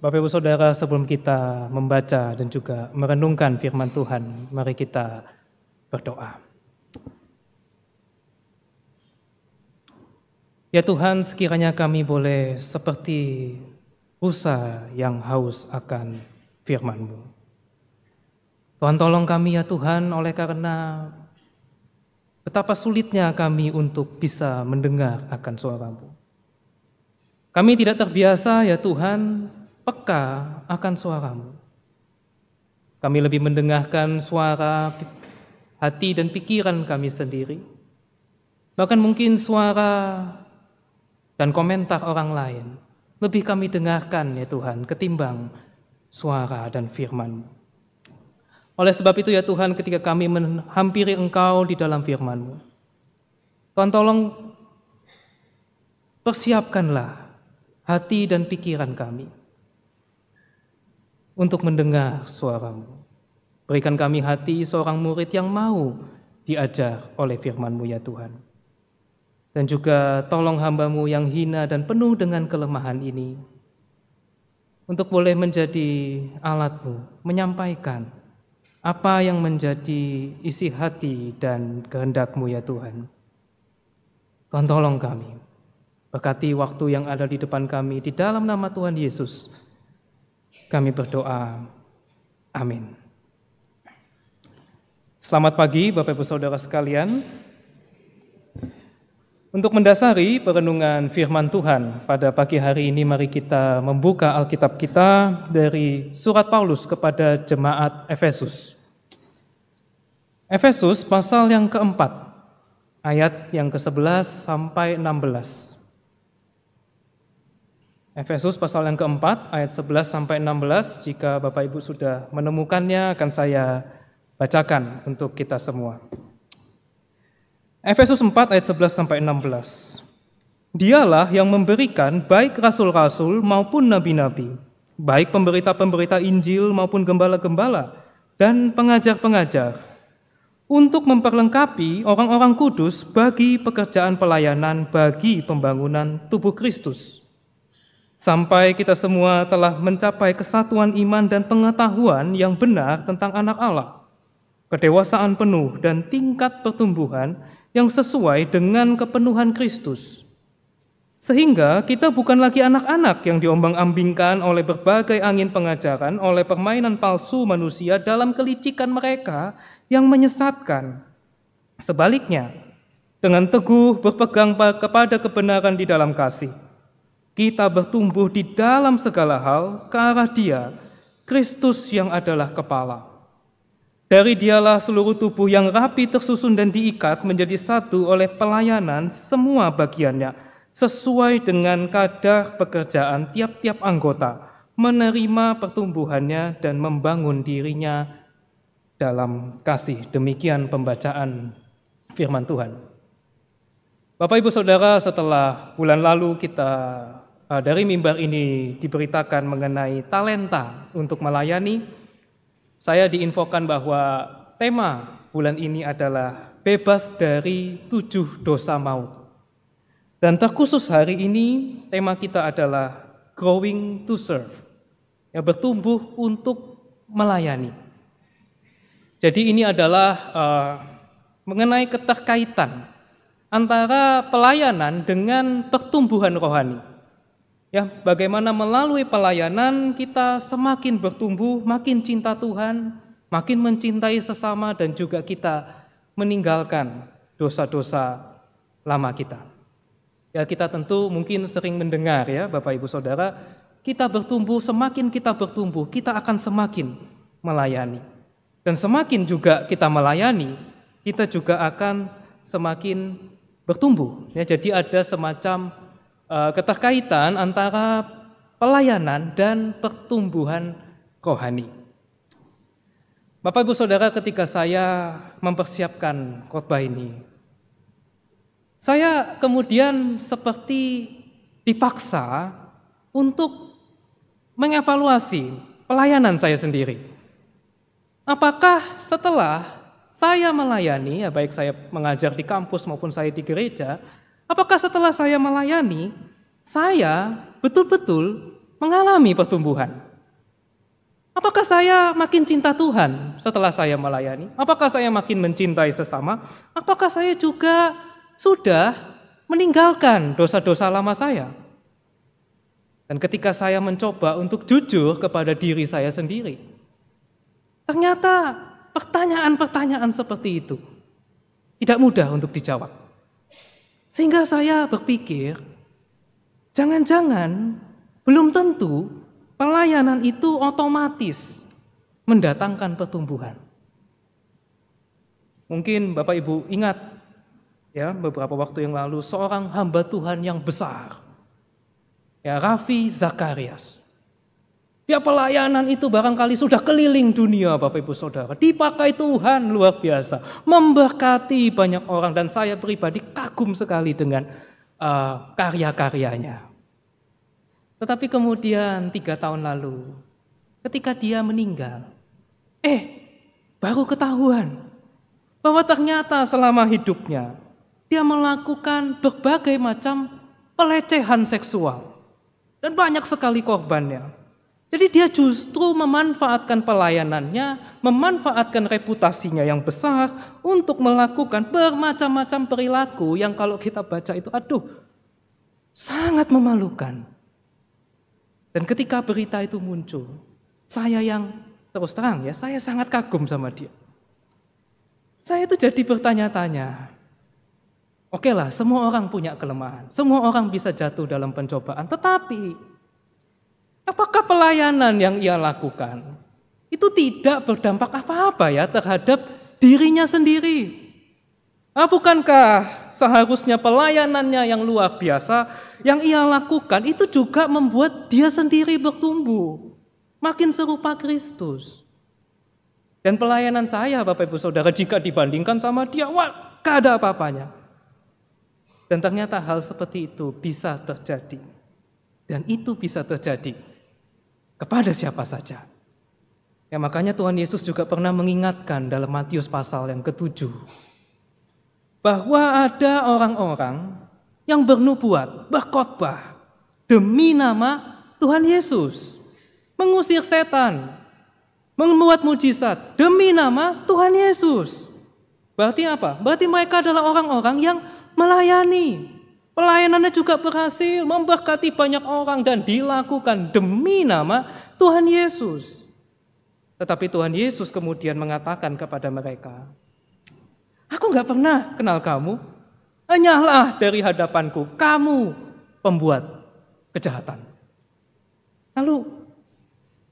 Bapak Ibu Saudara, sebelum kita membaca dan juga merenungkan firman Tuhan, mari kita berdoa. Ya Tuhan, sekiranya kami boleh seperti rusa yang haus akan firman-Mu. Tuhan, tolong kami ya Tuhan, oleh karena betapa sulitnya kami untuk bisa mendengar akan suara-Mu. Kami tidak terbiasa ya Tuhan, peka akan suara-Mu. Kami lebih mendengarkan suara hati dan pikiran kami sendiri. Bahkan mungkin suara dan komentar orang lain lebih kami dengarkan ya Tuhan ketimbang suara dan firman-Mu. Oleh sebab itu ya Tuhan, ketika kami menghampiri Engkau di dalam firman-Mu, Tuhan tolong persiapkanlah hati dan pikiran kami untuk mendengar suara-Mu. Berikan kami hati seorang murid yang mau diajar oleh firman-Mu ya Tuhan. Dan juga tolong hamba-Mu yang hina dan penuh dengan kelemahan ini untuk boleh menjadi alat-Mu, menyampaikan apa yang menjadi isi hati dan kehendak-Mu ya Tuhan. Tuhan tolong kami, berkati waktu yang ada di depan kami, di dalam nama Tuhan Yesus kami berdoa, amin. Selamat pagi Bapak Ibu Saudara sekalian. Untuk mendasari perenungan firman Tuhan pada pagi hari ini, mari kita membuka Alkitab kita dari surat Paulus kepada jemaat Efesus. Efesus pasal yang keempat, ayat yang ke-11 sampai 16. Efesus pasal yang keempat, ayat 11 sampai 16. Jika Bapak Ibu sudah menemukannya, akan saya bacakan untuk kita semua. Efesus 4 ayat 11 sampai 16. Dialah yang memberikan baik rasul-rasul maupun nabi-nabi, baik pemberita-pemberita Injil maupun gembala-gembala dan pengajar-pengajar, untuk memperlengkapi orang-orang kudus bagi pekerjaan pelayanan bagi pembangunan tubuh Kristus. Sampai kita semua telah mencapai kesatuan iman dan pengetahuan yang benar tentang anak Allah, kedewasaan penuh dan tingkat pertumbuhan yang sesuai dengan kepenuhan Kristus. Sehingga kita bukan lagi anak-anak yang diombang-ambingkan oleh berbagai angin pengajaran, oleh permainan palsu manusia dalam kelicikan mereka yang menyesatkan. Sebaliknya, dengan teguh berpegang kepada kebenaran di dalam kasih, kita bertumbuh di dalam segala hal ke arah Dia, Kristus yang adalah kepala. Dari Dialah seluruh tubuh yang rapi tersusun dan diikat menjadi satu oleh pelayanan semua bagiannya, sesuai dengan kadar pekerjaan tiap-tiap anggota, menerima pertumbuhannya dan membangun dirinya dalam kasih. Demikian pembacaan firman Tuhan. Bapak Ibu Saudara, setelah bulan lalu kita dari mimbar ini diberitakan mengenai talenta untuk melayani, saya diinfokan bahwa tema bulan ini adalah bebas dari 7 dosa maut. Dan terkhusus hari ini tema kita adalah growing to serve, ya, bertumbuh untuk melayani. Jadi ini adalah mengenai keterkaitan antara pelayanan dengan pertumbuhan rohani. Ya, bagaimana melalui pelayanan kita semakin bertumbuh, makin cinta Tuhan, makin mencintai sesama, dan juga kita meninggalkan dosa-dosa lama kita. Ya, kita tentu mungkin sering mendengar ya Bapak Ibu Saudara, kita bertumbuh, semakin kita bertumbuh, kita akan semakin melayani. Dan semakin juga kita melayani, kita juga akan semakin bertumbuh. Ya, jadi ada semacam keterkaitan antara pelayanan dan pertumbuhan rohani. Bapak Ibu Saudara, ketika saya mempersiapkan khotbah ini, saya kemudian seperti dipaksa untuk mengevaluasi pelayanan saya sendiri. Apakah setelah saya melayani, ya baik saya mengajar di kampus maupun saya di gereja, apakah setelah saya melayani, saya betul-betul mengalami pertumbuhan. Apakah saya makin cinta Tuhan setelah saya melayani? Apakah saya makin mencintai sesama? Apakah saya juga sudah meninggalkan dosa-dosa lama saya? Dan ketika saya mencoba untuk jujur kepada diri saya sendiri, ternyata pertanyaan-pertanyaan seperti itu tidak mudah untuk dijawab. Sehingga saya berpikir, jangan-jangan belum tentu pelayanan itu otomatis mendatangkan pertumbuhan. Mungkin Bapak Ibu ingat ya, beberapa waktu yang lalu seorang hamba Tuhan yang besar, ya, Raffi Zakarias. Ya, pelayanan itu barangkali sudah keliling dunia Bapak Ibu Saudara. Dipakai Tuhan luar biasa, memberkati banyak orang, dan saya pribadi kagum sekali dengan karya-karyanya. Tetapi kemudian 3 tahun lalu, ketika dia meninggal, baru ketahuan bahwa ternyata selama hidupnya dia melakukan berbagai macam pelecehan seksual. Dan banyak sekali korbannya. Jadi dia justru memanfaatkan pelayanannya, memanfaatkan reputasinya yang besar untuk melakukan bermacam-macam perilaku yang kalau kita baca itu sangat memalukan. Dan ketika berita itu muncul, saya yang terus terang ya, saya sangat kagum sama dia. Saya itu jadi bertanya-tanya, oke lah, semua orang punya kelemahan, semua orang bisa jatuh dalam pencobaan, tetapi apakah pelayanan yang ia lakukan itu tidak berdampak apa-apa ya terhadap dirinya sendiri? Bukankah seharusnya pelayanannya yang luar biasa yang ia lakukan itu juga membuat dia sendiri bertumbuh, makin serupa Kristus? Dan pelayanan saya Bapak Ibu Saudara jika dibandingkan sama dia, gak ada apa-apanya. Dan ternyata hal seperti itu bisa terjadi. Dan itu bisa terjadi kepada siapa saja. Ya, makanya Tuhan Yesus juga pernah mengingatkan dalam Matius pasal yang ke-7 bahwa ada orang-orang yang bernubuat, berkhotbah demi nama Tuhan Yesus, mengusir setan, membuat mujizat demi nama Tuhan Yesus. Berarti apa? Berarti mereka adalah orang-orang yang melayani. Pelayanannya juga berhasil, memberkati banyak orang dan dilakukan demi nama Tuhan Yesus. Tetapi Tuhan Yesus kemudian mengatakan kepada mereka, aku gak pernah kenal kamu, enyahlah dari hadapanku, kamu pembuat kejahatan. Lalu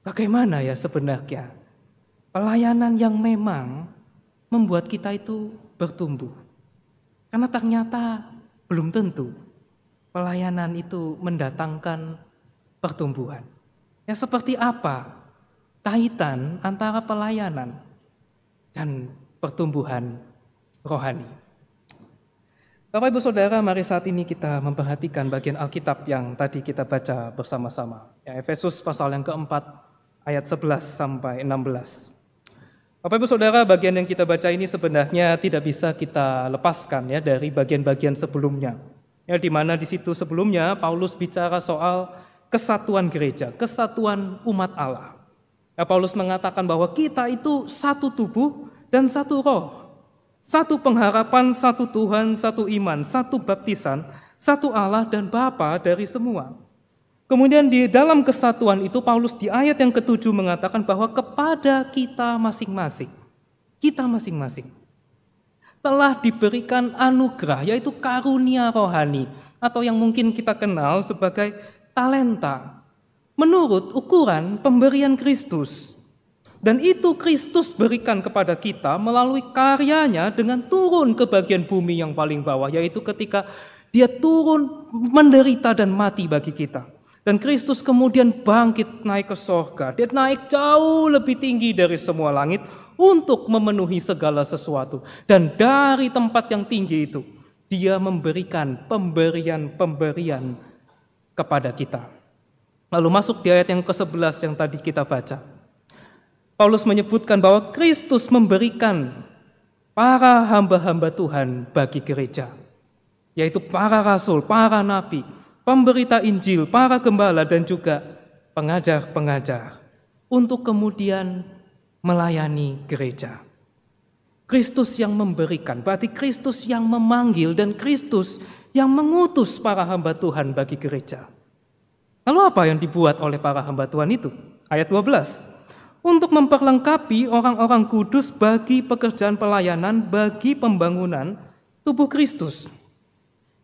bagaimana ya sebenarnya pelayanan yang memang membuat kita itu bertumbuh? Karena ternyata belum tentu pelayanan itu mendatangkan pertumbuhan. Ya, seperti apa kaitan antara pelayanan dan pertumbuhan rohani? Bapak Ibu Saudara, mari saat ini kita memperhatikan bagian Alkitab yang tadi kita baca bersama-sama. Ya, Efesus pasal yang keempat ayat 11 sampai 16. Bapak Ibu Saudara, bagian yang kita baca ini sebenarnya tidak bisa kita lepaskan ya dari bagian-bagian sebelumnya. Ya, di mana di situ sebelumnya Paulus bicara soal kesatuan gereja, kesatuan umat Allah. Ya, Paulus mengatakan bahwa kita itu satu tubuh dan satu roh, satu pengharapan, satu Tuhan, satu iman, satu baptisan, satu Allah dan Bapa dari semua. Kemudian di dalam kesatuan itu Paulus di ayat yang ke-7 mengatakan bahwa kepada kita masing-masing telah diberikan anugerah, yaitu karunia rohani, atau yang mungkin kita kenal sebagai talenta, menurut ukuran pemberian Kristus. Dan itu Kristus berikan kepada kita melalui karyanya dengan turun ke bagian bumi yang paling bawah, yaitu ketika dia turun menderita dan mati bagi kita. Dan Kristus kemudian bangkit naik ke sorga. Dia naik jauh lebih tinggi dari semua langit untuk memenuhi segala sesuatu. Dan dari tempat yang tinggi itu, dia memberikan pemberian-pemberian kepada kita. Lalu masuk di ayat yang ke-11 yang tadi kita baca. Paulus menyebutkan bahwa Kristus memberikan para hamba-hamba Tuhan bagi gereja. Yaitu para rasul, para nabi, pemberita Injil, para gembala, dan juga pengajar-pengajar untuk kemudian melayani gereja. Kristus yang memberikan, berarti Kristus yang memanggil dan Kristus yang mengutus para hamba Tuhan bagi gereja. Lalu apa yang dibuat oleh para hamba Tuhan itu? Ayat 12. Untuk memperlengkapi orang-orang kudus bagi pekerjaan pelayanan, bagi pembangunan tubuh Kristus.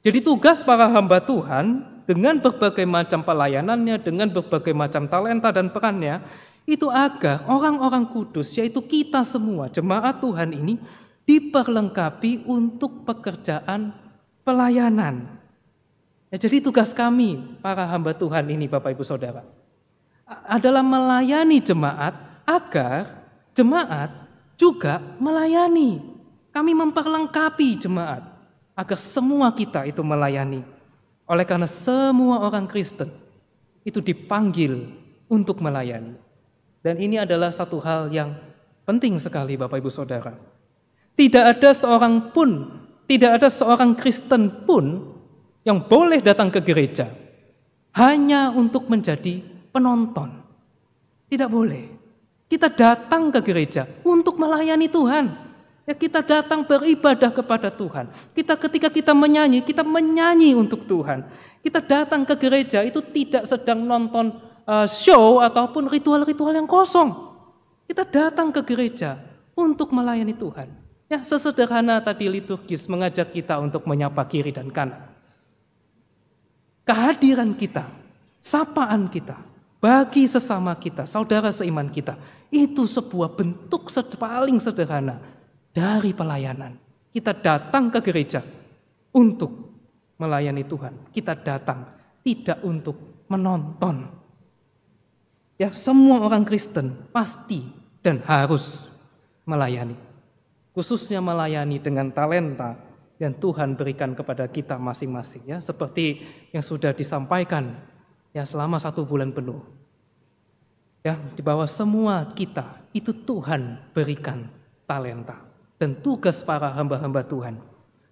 Jadi tugas para hamba Tuhan dengan berbagai macam pelayanannya, dengan berbagai macam talenta dan perannya, itu agar orang-orang kudus, yaitu kita semua, jemaat Tuhan ini, diperlengkapi untuk pekerjaan pelayanan. Ya, jadi tugas kami, para hamba Tuhan ini, Bapak Ibu Saudara, adalah melayani jemaat, agar jemaat juga melayani. Kami memperlengkapi jemaat, agar semua kita itu melayani. Oleh karena semua orang Kristen itu dipanggil untuk melayani. Dan ini adalah satu hal yang penting sekali Bapak Ibu Saudara. Tidak ada seorang Kristen pun yang boleh datang ke gereja hanya untuk menjadi penonton. Tidak boleh. Kita datang ke gereja untuk melayani Tuhan. Ya, kita datang beribadah kepada Tuhan. Ketika kita menyanyi untuk Tuhan. Kita datang ke gereja itu tidak sedang nonton show ataupun ritual-ritual yang kosong. Kita datang ke gereja untuk melayani Tuhan. Ya, sesederhana tadi liturgis mengajak kita untuk menyapa kiri dan kanan. Kehadiran kita, sapaan kita bagi sesama kita, saudara seiman kita, itu sebuah bentuk paling sederhana dari pelayanan. Kita datang ke gereja untuk melayani Tuhan. Kita datang tidak untuk menonton. Ya, semua orang Kristen pasti dan harus melayani. Khususnya melayani dengan talenta yang Tuhan berikan kepada kita masing-masing. Ya, seperti yang sudah disampaikan ya selama 1 bulan penuh. Ya, di bawah semua kita itu Tuhan berikan talenta. Dan tugas para hamba-hamba Tuhan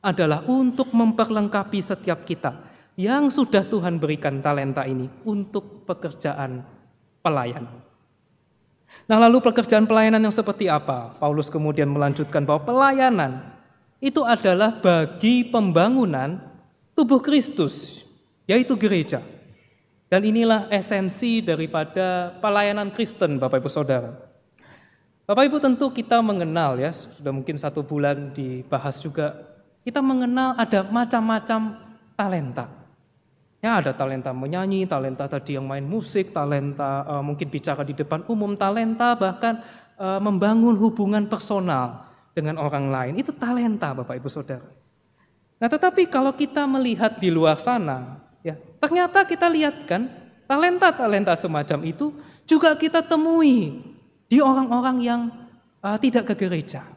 adalah untuk memperlengkapi setiap kita yang sudah Tuhan berikan talenta ini untuk pekerjaan pelayanan. Nah, lalu pekerjaan pelayanan yang seperti apa? Paulus kemudian melanjutkan bahwa pelayanan itu adalah bagi pembangunan tubuh Kristus, yaitu gereja. Dan inilah esensi daripada pelayanan Kristen, Bapak Ibu Saudara. Bapak Ibu tentu kita mengenal ya, sudah mungkin 1 bulan dibahas juga, kita mengenal ada macam-macam talenta. Ya, ada talenta menyanyi, talenta tadi yang main musik, talenta mungkin bicara di depan umum, talenta bahkan membangun hubungan personal dengan orang lain. Itu talenta Bapak Ibu Saudara. Nah, tetapi kalau kita melihat di luar sana, ya, ternyata kita lihat kan talenta-talenta semacam itu juga kita temui di orang-orang yang tidak ke gereja.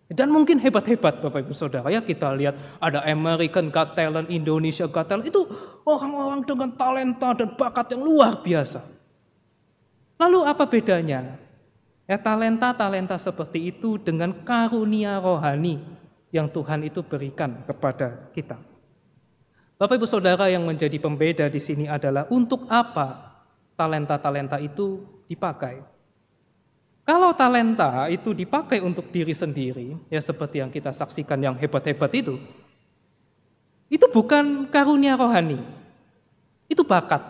Dan mungkin hebat-hebat Bapak Ibu Saudara ya, kita lihat ada American Got Talent, Indonesia Got Talent, itu orang-orang dengan talenta dan bakat yang luar biasa. Lalu apa bedanya? Ya, talenta-talenta seperti itu dengan karunia rohani yang Tuhan itu berikan kepada kita. Bapak Ibu Saudara, yang menjadi pembeda di sini adalah untuk apa talenta-talenta itu dipakai. Kalau talenta itu dipakai untuk diri sendiri, ya seperti yang kita saksikan yang hebat-hebat itu bukan karunia rohani, itu bakat.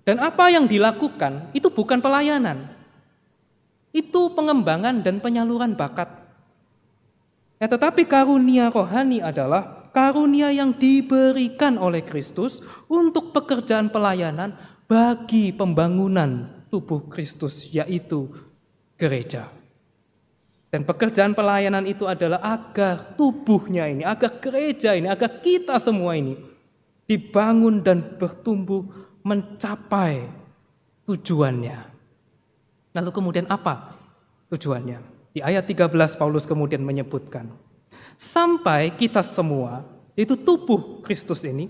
Dan apa yang dilakukan itu bukan pelayanan, itu pengembangan dan penyaluran bakat. Ya, tetapi karunia rohani adalah karunia yang diberikan oleh Kristus untuk pekerjaan pelayanan bagi pembangunan tubuh Kristus, yaitu gereja. Dan pekerjaan pelayanan itu adalah agar tubuhnya ini, agar gereja ini, agar kita semua ini dibangun dan bertumbuh mencapai tujuannya. Lalu kemudian apa tujuannya? Di ayat 13 Paulus kemudian menyebutkan, sampai kita semua, yaitu tubuh Kristus ini,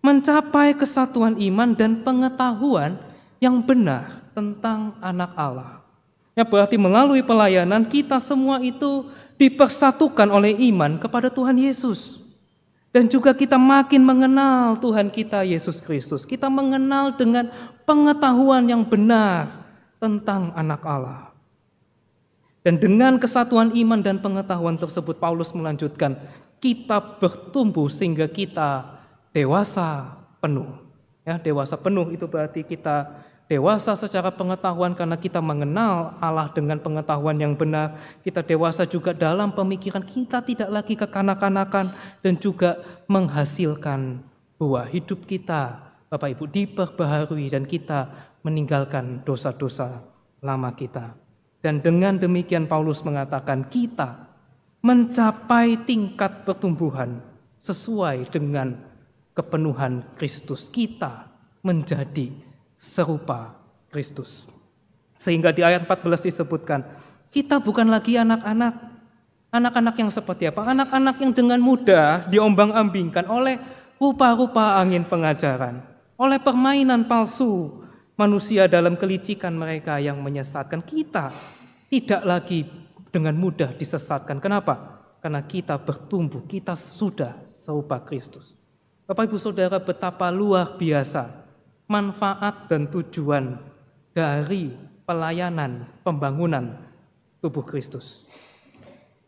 mencapai kesatuan iman dan pengetahuan yang benar tentang anak Allah. Ya, berarti melalui pelayanan kita semua itu dipersatukan oleh iman kepada Tuhan Yesus. Dan juga kita makin mengenal Tuhan kita Yesus Kristus. Kita mengenal dengan pengetahuan yang benar tentang anak Allah. Dan dengan kesatuan iman dan pengetahuan tersebut, Paulus melanjutkan, kita bertumbuh sehingga kita dewasa penuh. Ya, dewasa penuh itu berarti kita dewasa secara pengetahuan karena kita mengenal Allah dengan pengetahuan yang benar. Kita dewasa juga dalam pemikiran, kita tidak lagi kekanak-kanakan dan juga menghasilkan buah. Hidup kita, Bapak Ibu, diperbaharui dan kita meninggalkan dosa-dosa lama kita. Dan dengan demikian Paulus mengatakan kita mencapai tingkat pertumbuhan sesuai dengan kepenuhan Kristus. Kita menjadi serupa Kristus. Sehingga di ayat 14 disebutkan, kita bukan lagi anak-anak. Anak-anak yang seperti apa? Anak-anak yang dengan mudah diombang-ambingkan oleh rupa-rupa angin pengajaran, oleh permainan palsu manusia dalam kelicikan mereka yang menyesatkan. Kita tidak lagi dengan mudah disesatkan. Kenapa? Karena kita bertumbuh, kita sudah serupa Kristus. Bapak Ibu Saudara, betapa luar biasa manfaat dan tujuan dari pelayanan pembangunan tubuh Kristus.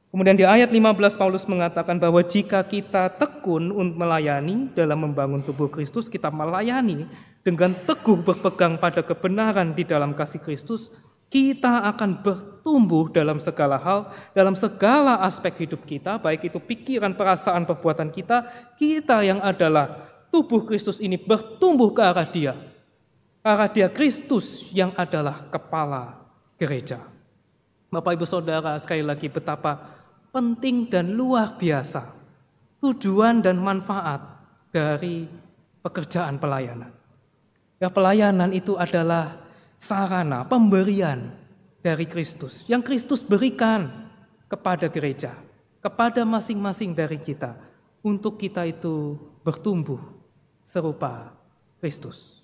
Kemudian di ayat 15 Paulus mengatakan bahwa jika kita tekun untuk melayani dalam membangun tubuh Kristus, kita melayani dengan teguh berpegang pada kebenaran di dalam kasih Kristus, kita akan bertumbuh dalam segala hal, dalam segala aspek hidup kita, baik itu pikiran, perasaan, perbuatan kita yang adalah tubuh Kristus ini bertumbuh ke arah Dia Kristus yang adalah kepala gereja. Bapak Ibu Saudara, sekali lagi betapa penting dan luar biasa tujuan dan manfaat dari pekerjaan pelayanan. Ya, pelayanan itu adalah sarana pemberian dari Kristus yang Kristus berikan kepada gereja, kepada masing-masing dari kita, untuk kita itu bertumbuh serupa Kristus.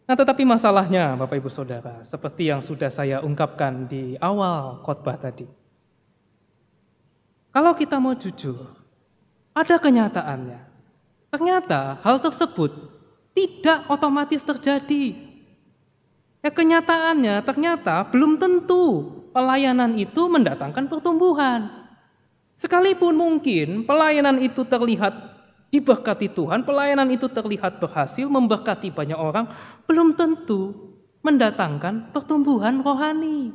Nah, tetapi masalahnya Bapak Ibu Saudara, seperti yang sudah saya ungkapkan di awal khotbah tadi. Kalau kita mau jujur, ada kenyataannya. Ternyata hal tersebut tidak otomatis terjadi. Ya, kenyataannya ternyata belum tentu pelayanan itu mendatangkan pertumbuhan. Sekalipun mungkin pelayanan itu terlihat diberkati Tuhan, pelayanan itu terlihat berhasil, memberkati banyak orang, belum tentu mendatangkan pertumbuhan rohani.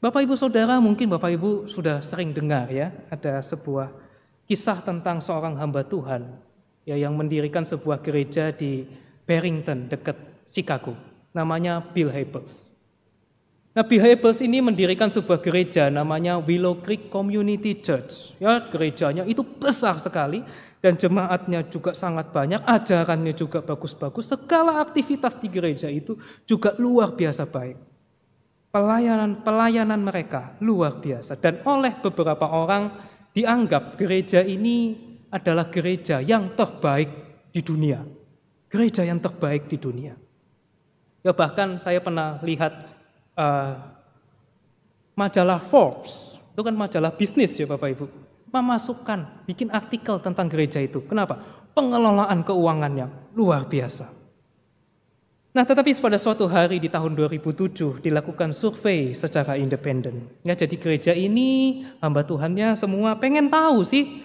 Bapak Ibu Saudara, mungkin Bapak Ibu sudah sering dengar ya, ada sebuah kisah tentang seorang hamba Tuhan ya, yang mendirikan sebuah gereja di Barrington dekat Chicago, namanya Bill Hybels. Nah, Bill Hybels ini mendirikan sebuah gereja namanya Willow Creek Community Church. Ya, gerejanya itu besar sekali dan jemaatnya juga sangat banyak, ajarannya juga bagus-bagus, segala aktivitas di gereja itu juga luar biasa baik. Pelayanan mereka luar biasa dan oleh beberapa orang dianggap gereja ini adalah gereja yang terbaik di dunia. Gereja yang terbaik di dunia. Ya, bahkan saya pernah lihat majalah Forbes, itu kan majalah bisnis ya Bapak Ibu, memasukkan, bikin artikel tentang gereja itu. Kenapa? Pengelolaan keuangannya luar biasa. Nah, tetapi pada suatu hari di tahun 2007 dilakukan survei secara independen. Ya, jadi gereja ini hamba Tuhannya semua pengen tahu sih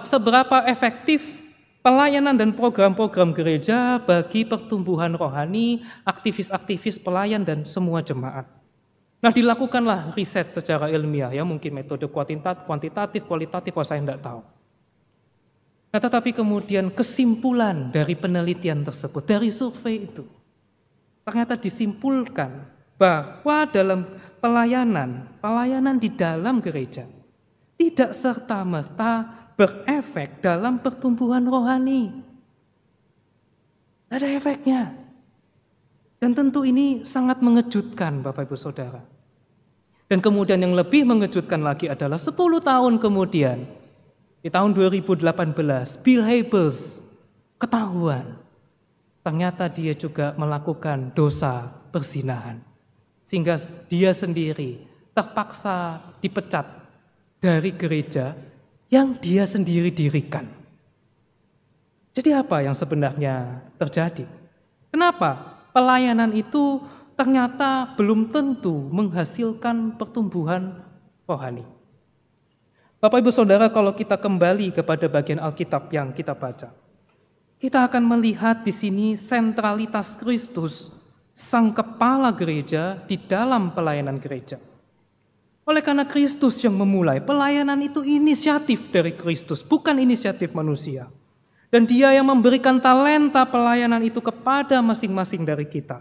seberapa efektif pelayanan dan program-program gereja bagi pertumbuhan rohani, aktivis-aktivis pelayan dan semua jemaat. Nah, dilakukanlah riset secara ilmiah ya, mungkin metode kuantitatif, kualitatif, saya tidak tahu. Nah, tetapi kemudian kesimpulan dari penelitian tersebut, dari survei itu, ternyata disimpulkan bahwa dalam pelayanan di dalam gereja tidak serta-merta berefek dalam pertumbuhan rohani. Ada efeknya. Dan tentu ini sangat mengejutkan Bapak Ibu Saudara. Dan kemudian yang lebih mengejutkan lagi adalah 10 tahun kemudian, di tahun 2018, Bill Hybels ketahuan. Ternyata dia juga melakukan dosa perzinahan. Sehingga dia sendiri terpaksa dipecat dari gereja yang Dia sendiri dirikan. Jadi apa yang sebenarnya terjadi? Kenapa pelayanan itu ternyata belum tentu menghasilkan pertumbuhan rohani? Bapak Ibu Saudara, kalau kita kembali kepada bagian Alkitab yang kita baca, kita akan melihat di sini sentralitas Kristus, Sang Kepala Gereja di dalam pelayanan gereja. Oleh karena Kristus yang memulai, pelayanan itu inisiatif dari Kristus, bukan inisiatif manusia. Dan Dia yang memberikan talenta pelayanan itu kepada masing-masing dari kita.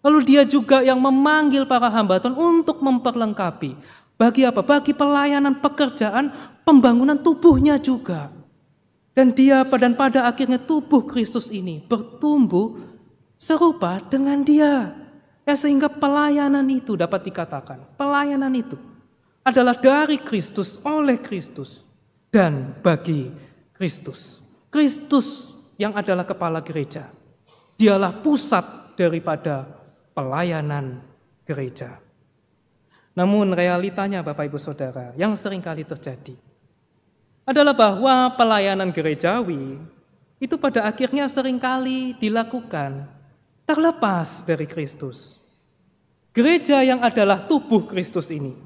Lalu Dia juga yang memanggil para hamba Tuhan untuk memperlengkapi. Bagi apa? Bagi pelayanan pekerjaan, pembangunan tubuhnya juga. Dan pada akhirnya tubuh Kristus ini bertumbuh serupa dengan Dia. Ya, sehingga pelayanan itu dapat dikatakan, pelayanan itu adalah dari Kristus, oleh Kristus, dan bagi Kristus. Kristus yang adalah kepala gereja, Dialah pusat daripada pelayanan gereja. Namun realitanya Bapak Ibu Saudara yang seringkali terjadi adalah bahwa pelayanan gerejawi itu pada akhirnya seringkali dilakukan terlepas dari Kristus. Gereja yang adalah tubuh Kristus ini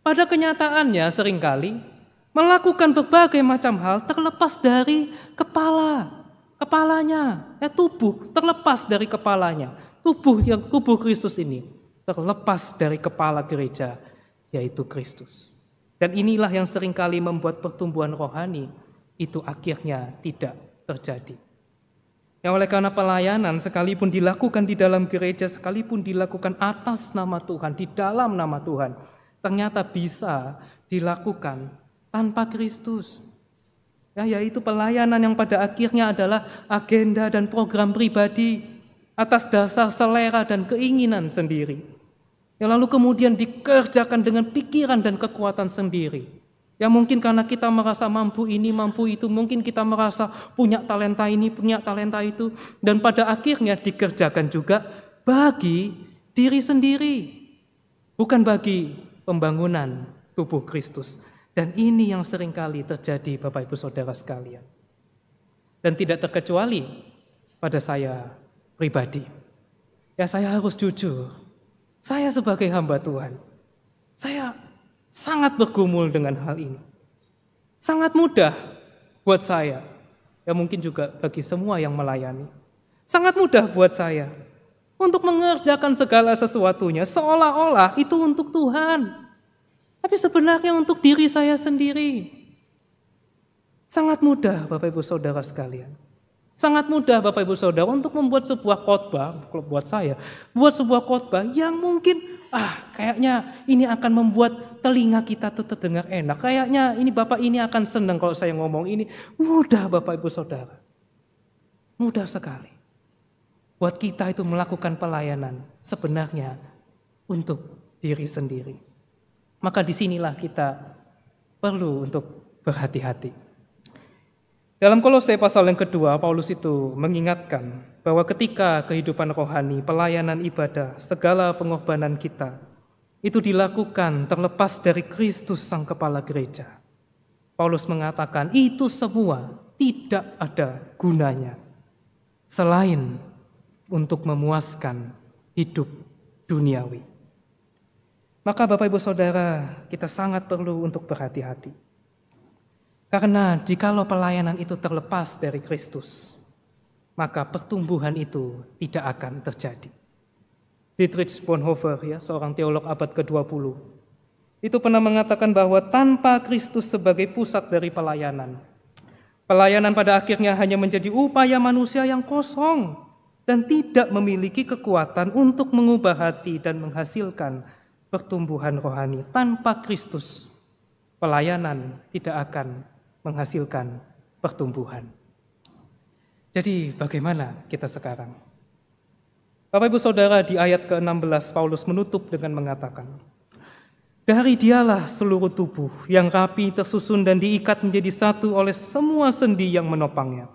pada kenyataannya seringkali melakukan berbagai macam hal terlepas dari kepalanya, tubuh terlepas dari kepalanya. Tubuh Kristus ini terlepas dari kepala gereja, yaitu Kristus. Dan inilah yang seringkali membuat pertumbuhan rohani itu akhirnya tidak terjadi. Yang oleh karena pelayanan sekalipun dilakukan di dalam gereja, sekalipun dilakukan atas nama Tuhan, di dalam nama Tuhan, ternyata bisa dilakukan tanpa Kristus. Yaitu pelayanan yang pada akhirnya adalah agenda dan program pribadi atas dasar selera dan keinginan sendiri. Yang lalu kemudian dikerjakan dengan pikiran dan kekuatan sendiri. Ya mungkin karena kita merasa mampu ini, mampu itu, mungkin kita merasa punya talenta ini, punya talenta itu, dan pada akhirnya dikerjakan juga bagi diri sendiri, bukan bagi pembangunan tubuh Kristus. Dan ini yang seringkali terjadi Bapak Ibu Saudara sekalian. Dan tidak terkecuali pada saya pribadi. Ya saya harus jujur, saya sebagai hamba Tuhan, saya sangat bergumul dengan hal ini. Sangat mudah buat saya, ya mungkin juga bagi semua yang melayani. Sangat mudah buat saya untuk mengerjakan segala sesuatunya seolah-olah itu untuk Tuhan. Tapi sebenarnya untuk diri saya sendiri. Sangat mudah Bapak Ibu Saudara sekalian. Sangat mudah Bapak Ibu Saudara untuk membuat sebuah khotbah, kalau buat saya, buat sebuah khotbah yang mungkin kayaknya ini akan membuat telinga kita tuh terdengar enak. Kayaknya ini Bapak ini akan senang kalau saya ngomong ini. Mudah Bapak Ibu Saudara. Mudah sekali. Buat kita itu melakukan pelayanan sebenarnya untuk diri sendiri. Maka disinilah kita perlu untuk berhati-hati. Dalam Kolose pasal yang kedua, Paulus itu mengingatkan bahwa ketika kehidupan rohani, pelayanan ibadah, segala pengorbanan kita, itu dilakukan terlepas dari Kristus Sang Kepala Gereja. Paulus mengatakan itu semua tidak ada gunanya selain untuk memuaskan hidup duniawi. Maka Bapak Ibu Saudara, kita sangat perlu untuk berhati-hati. Karena jikalau pelayanan itu terlepas dari Kristus, maka pertumbuhan itu tidak akan terjadi. Dietrich Bonhoeffer, seorang teolog abad ke-20, itu pernah mengatakan bahwa tanpa Kristus sebagai pusat dari pelayanan pada akhirnya hanya menjadi upaya manusia yang kosong dan tidak memiliki kekuatan untuk mengubah hati dan menghasilkan pertumbuhan rohani. Tanpa Kristus, pelayanan tidak akan menghasilkan pertumbuhan. Jadi bagaimana kita sekarang? Bapak Ibu Saudara, di ayat ke-16 Paulus menutup dengan mengatakan, dari Dialah seluruh tubuh yang rapi tersusun dan diikat menjadi satu oleh semua sendi yang menopangnya,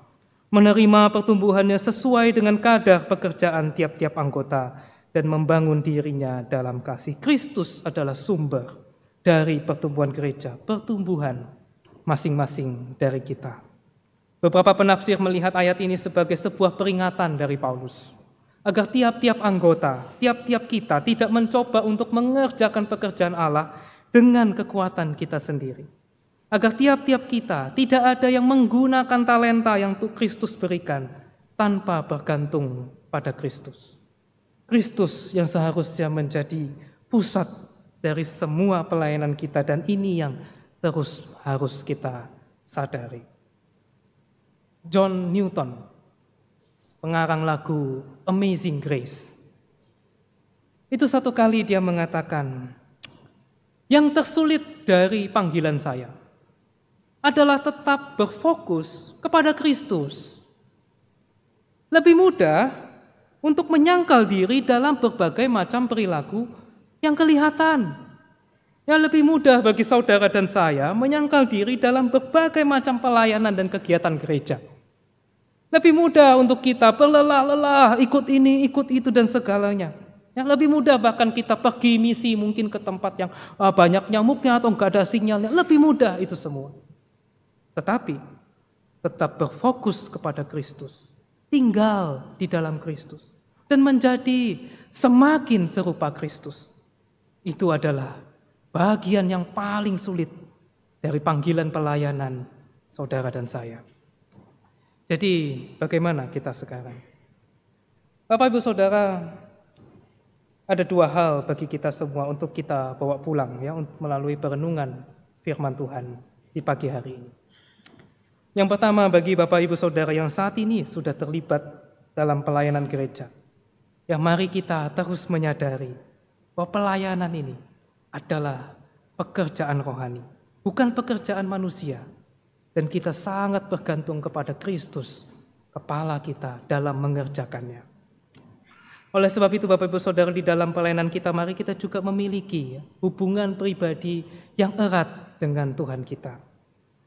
menerima pertumbuhannya sesuai dengan kadar pekerjaan tiap-tiap anggota, dan membangun dirinya dalam kasih. Kristus adalah sumber dari pertumbuhan gereja, pertumbuhan masing-masing dari kita. Beberapa penafsir melihat ayat ini sebagai sebuah peringatan dari Paulus, agar tiap-tiap anggota, tiap-tiap kita tidak mencoba untuk mengerjakan pekerjaan Allah dengan kekuatan kita sendiri. Agar tiap-tiap kita tidak ada yang menggunakan talenta yang Kristus berikan tanpa bergantung pada Kristus. Kristus yang seharusnya menjadi pusat dari semua pelayanan kita, dan ini yang terus harus kita sadari. John Newton, pengarang lagu Amazing Grace, itu satu kali dia mengatakan, yang tersulit dari panggilan saya adalah tetap berfokus kepada Kristus. Lebih mudah untuk menyangkal diri dalam berbagai macam perilaku yang kelihatan. Ya, lebih mudah bagi saudara dan saya menyangkal diri dalam berbagai macam pelayanan dan kegiatan gereja. Lebih mudah untuk kita berlelah-lelah, ikut ini, ikut itu, dan segalanya. Ya, lebih mudah bahkan kita pergi misi mungkin ke tempat yang banyak nyamuknya atau enggak ada sinyalnya. Lebih mudah itu semua. Tetapi tetap berfokus kepada Kristus, tinggal di dalam Kristus, dan menjadi semakin serupa Kristus. Itu adalah bagian yang paling sulit dari panggilan pelayanan saudara dan saya. Jadi bagaimana kita sekarang? Bapak Ibu Saudara, ada dua hal bagi kita semua untuk kita bawa pulang ya, melalui perenungan firman Tuhan di pagi hari ini. Yang pertama, bagi Bapak Ibu Saudara yang saat ini sudah terlibat dalam pelayanan gereja, ya mari kita terus menyadari bahwa pelayanan ini adalah pekerjaan rohani, bukan pekerjaan manusia. Dan kita sangat bergantung kepada Kristus, kepala kita, dalam mengerjakannya. Oleh sebab itu Bapak Ibu Saudara, di dalam pelayanan kita mari kita juga memiliki hubungan pribadi yang erat dengan Tuhan kita.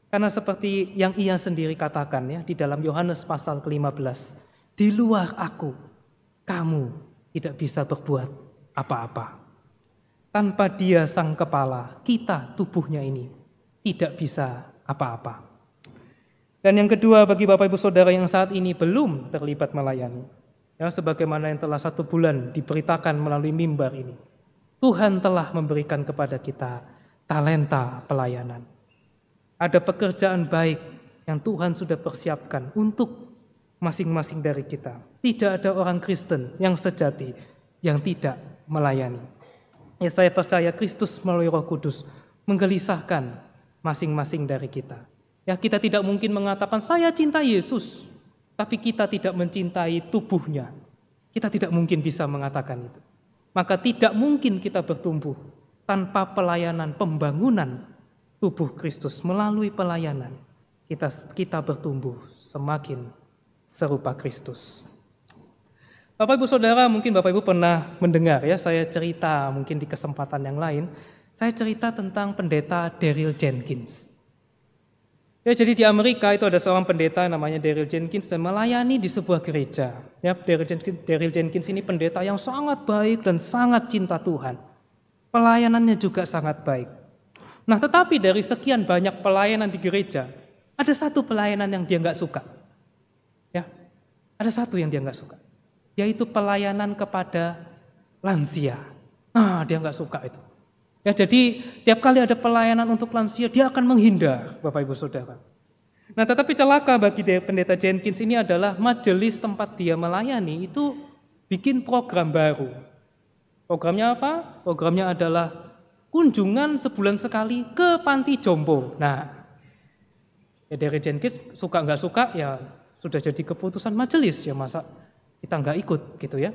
Karena seperti yang Ia sendiri katakan ya di dalam Yohanes pasal ke-15, di luar aku, kamu tidak bisa berbuat apa-apa. Tanpa Dia sang kepala, kita tubuhnya ini tidak bisa apa-apa. Dan yang kedua, bagi Bapak Ibu Saudara yang saat ini belum terlibat melayani, ya sebagaimana yang telah 1 bulan diberitakan melalui mimbar ini, Tuhan telah memberikan kepada kita talenta pelayanan. Ada pekerjaan baik yang Tuhan sudah persiapkan untuk masing-masing dari kita. Tidak ada orang Kristen yang sejati yang tidak melayani. Ya, saya percaya Kristus melalui Roh Kudus menggelisahkan masing-masing dari kita. Ya, kita tidak mungkin mengatakan saya cinta Yesus, tapi kita tidak mencintai tubuhnya. Kita tidak mungkin bisa mengatakan itu. Maka tidak mungkin kita bertumbuh tanpa pelayanan pembangunan tubuh Kristus. Melalui pelayanan kita bertumbuh semakin serupa Kristus. Bapak Ibu Saudara, mungkin Bapak Ibu pernah mendengar ya saya cerita mungkin di kesempatan yang lain. Saya cerita tentang pendeta Daryl Jenkins. Ya, jadi di Amerika itu ada seorang pendeta namanya Daryl Jenkins dan melayani di sebuah gereja. Ya, Daryl Jenkins ini pendeta yang sangat baik dan sangat cinta Tuhan. Pelayanannya juga sangat baik. Nah, tetapi dari sekian banyak pelayanan di gereja, ada satu pelayanan yang dia nggak suka. Ya, ada satu yang dia nggak suka, yaitu pelayanan kepada lansia. Nah, dia nggak suka itu. Ya, jadi tiap kali ada pelayanan untuk lansia, dia akan menghindar, Bapak Ibu Saudara. Nah, tetapi celaka bagi pendeta Jenkins ini adalah majelis tempat dia melayani itu bikin program baru. Programnya apa? Programnya adalah kunjungan sebulan sekali ke panti jompo. Nah, ya dari Jenkins suka nggak suka ya sudah jadi keputusan majelis ya, masa kita nggak ikut gitu ya.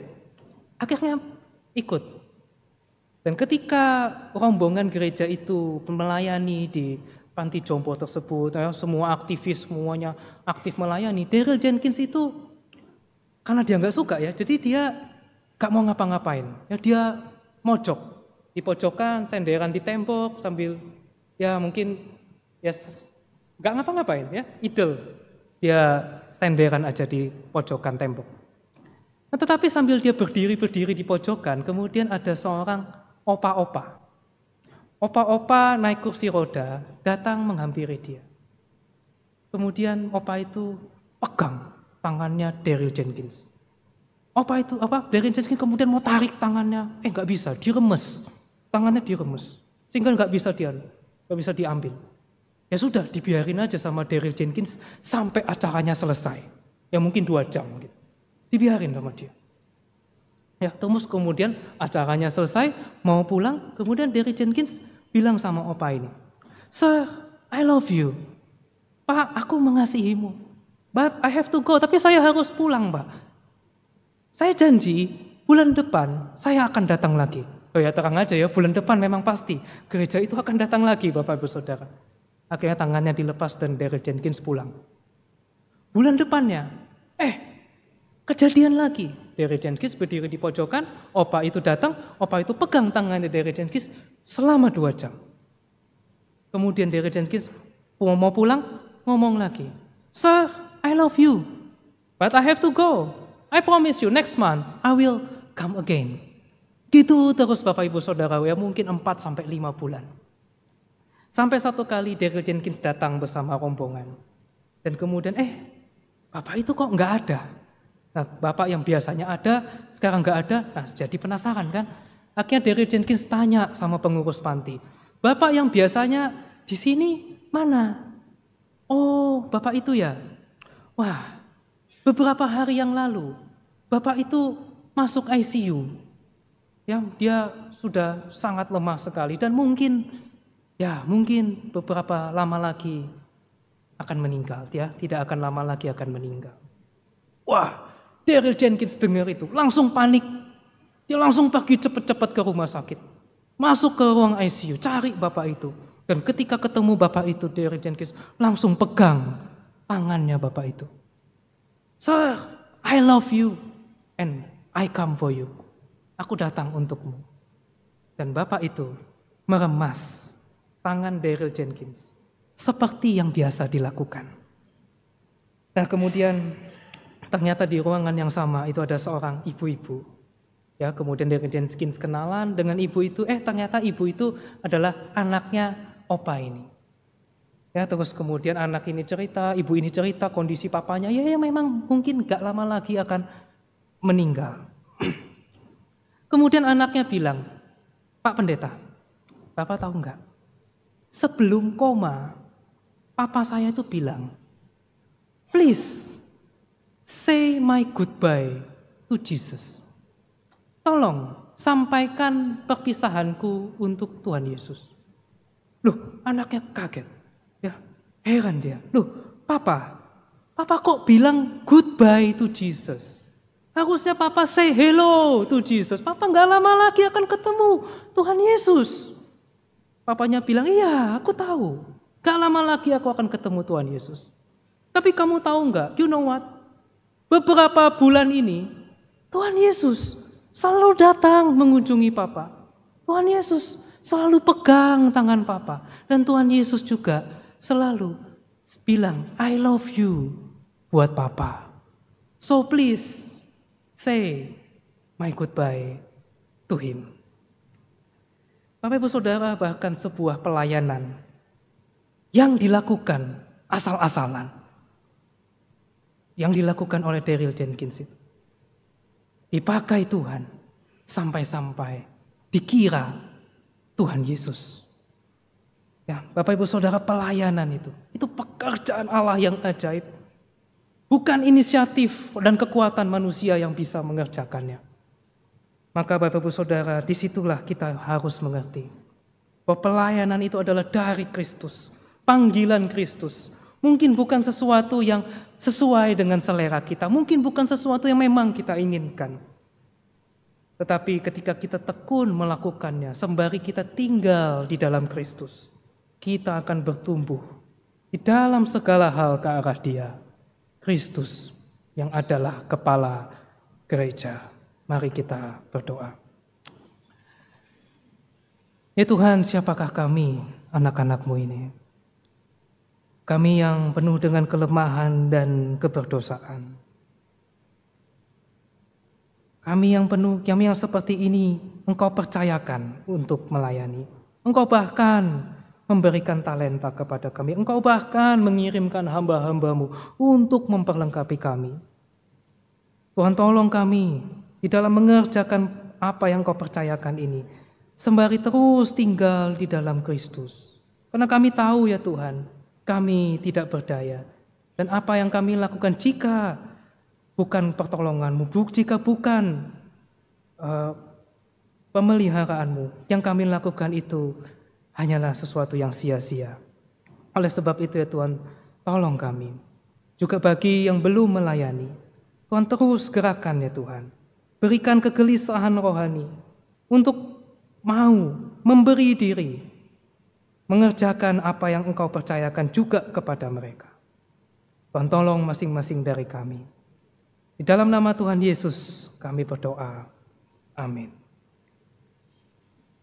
Akhirnya ikut. Dan ketika rombongan gereja itu melayani di panti jompo tersebut, ya, semua aktivis semuanya aktif melayani, Daryl Jenkins itu karena dia nggak suka ya, jadi dia nggak mau ngapa-ngapain. Ya, dia mojok di pojokan, senderan di tembok sambil ya mungkin ya nggak ngapa-ngapain ya, idle. Dia senderan aja di pojokan tembok. Nah, tetapi sambil dia berdiri di pojokan, kemudian ada seorang opa-opa naik kursi roda datang menghampiri dia. Kemudian opa itu pegang tangannya Daryl Jenkins. Daryl Jenkins kemudian mau tarik tangannya, nggak bisa, diremes. Tangannya diremes, sehingga nggak bisa diambil. Ya sudah, dibiarin aja sama Daryl Jenkins sampai acaranya selesai. Ya mungkin 2 jam gitu. Dibiarin sama dia. Ya, terus kemudian acaranya selesai, mau pulang, kemudian Daryl Jenkins bilang sama opa ini, "Sir, I love you. Pak, aku mengasihimu. But I have to go, tapi saya harus pulang, Pak. Saya janji, bulan depan saya akan datang lagi." Oh ya, terang aja ya, bulan depan memang pasti gereja itu akan datang lagi, Bapak Ibu Saudara. Akhirnya tangannya dilepas dan Daryl Jenkins pulang. Bulan depannya, kejadian lagi. Daryl Jenkins berdiri di pojokan, opa itu datang, opa itu pegang tangannya Daryl Jenkins selama 2 jam. Kemudian Daryl Jenkins mau pulang, ngomong lagi, "Sir, I love you, but I have to go. I promise you next month I will come again." Gitu terus Bapak Ibu Saudara, ya mungkin 4-5 bulan. Sampai satu kali Daryl Jenkins datang bersama rombongan. Dan kemudian Bapak itu kok nggak ada. Nah, Bapak yang biasanya ada, sekarang nggak ada. Nah, jadi penasaran kan. Akhirnya Daryl Jenkins tanya sama pengurus panti, "Bapak yang biasanya di sini mana?" "Oh, Bapak itu ya. Wah, beberapa hari yang lalu Bapak itu masuk ICU. Ya, dia sudah sangat lemah sekali dan mungkin beberapa lama lagi akan meninggal, ya, tidak akan lama lagi akan meninggal." Wah, Daryl Jenkins dengar itu, langsung panik. Dia langsung pergi cepat-cepat ke rumah sakit. Masuk ke ruang ICU, cari Bapak itu. Dan ketika ketemu Bapak itu, Daryl Jenkins langsung pegang tangannya Bapak itu. "Sir, I love you and I come for you." Aku datang untukmu. Dan Bapak itu meremas tangan Daryl Jenkins seperti yang biasa dilakukan. Nah, kemudian ternyata di ruangan yang sama itu ada seorang ibu-ibu. Ya, kemudian Daryl Jenkins kenalan dengan ibu itu, ternyata ibu itu adalah anaknya opa ini. Ya, terus kemudian anak ini cerita, ibu ini cerita kondisi papanya, ya memang mungkin gak lama lagi akan meninggal. Kemudian anaknya bilang, "Pak Pendeta, Bapak tahu nggak? Sebelum koma, papa saya itu bilang, 'Please say my goodbye to Jesus.' Tolong sampaikan perpisahanku untuk Tuhan Yesus." Loh, anaknya kaget. Ya, heran dia. "Loh, Papa kok bilang goodbye to Jesus? Harusnya Papa say hello to Jesus. Papa gak lama lagi akan ketemu Tuhan Yesus." Papanya bilang, "Iya, aku tahu. Gak lama lagi aku akan ketemu Tuhan Yesus. Tapi kamu tahu gak, you know what? Beberapa bulan ini, Tuhan Yesus selalu datang mengunjungi Papa. Tuhan Yesus selalu pegang tangan Papa. Dan Tuhan Yesus juga selalu bilang, 'I love you' buat Papa. So please, say my goodbye to him." Bapak Ibu Saudara, bahkan sebuah pelayanan yang dilakukan asal-asalan, yang dilakukan oleh Daryl Jenkins itu dipakai Tuhan sampai-sampai dikira Tuhan Yesus. Ya, Bapak Ibu Saudara, pelayanan itu pekerjaan Allah yang ajaib. Bukan inisiatif dan kekuatan manusia yang bisa mengerjakannya. Maka Bapak Ibu Saudara, disitulah kita harus mengerti bahwa pelayanan itu adalah dari Kristus, panggilan Kristus. Mungkin bukan sesuatu yang sesuai dengan selera kita, mungkin bukan sesuatu yang memang kita inginkan. Tetapi ketika kita tekun melakukannya, sembari kita tinggal di dalam Kristus, kita akan bertumbuh di dalam segala hal ke arah Dia, Kristus yang adalah kepala gereja. Mari kita berdoa. Ya Tuhan, siapakah kami, anak-anak-Mu ini? Kami yang penuh dengan kelemahan dan keberdosaan. Kami yang seperti ini Engkau percayakan untuk melayani. Engkau bahkan memberikan talenta kepada kami. Engkau bahkan mengirimkan hamba-hambamu untuk memperlengkapi kami. Tuhan, tolong kami di dalam mengerjakan apa yang Kau percayakan ini, sembari terus tinggal di dalam Kristus. Karena kami tahu ya Tuhan, kami tidak berdaya. Dan apa yang kami lakukan jika bukan pertolongan-Mu, jika bukan pemeliharaanmu, yang kami lakukan itu hanyalah sesuatu yang sia-sia. Oleh sebab itu ya Tuhan, tolong kami. Juga bagi yang belum melayani, Tuhan terus gerakan ya Tuhan. Berikan kegelisahan rohani untuk mau memberi diri, mengerjakan apa yang Engkau percayakan juga kepada mereka. Tuhan, tolong masing-masing dari kami. Di dalam nama Tuhan Yesus kami berdoa. Amin.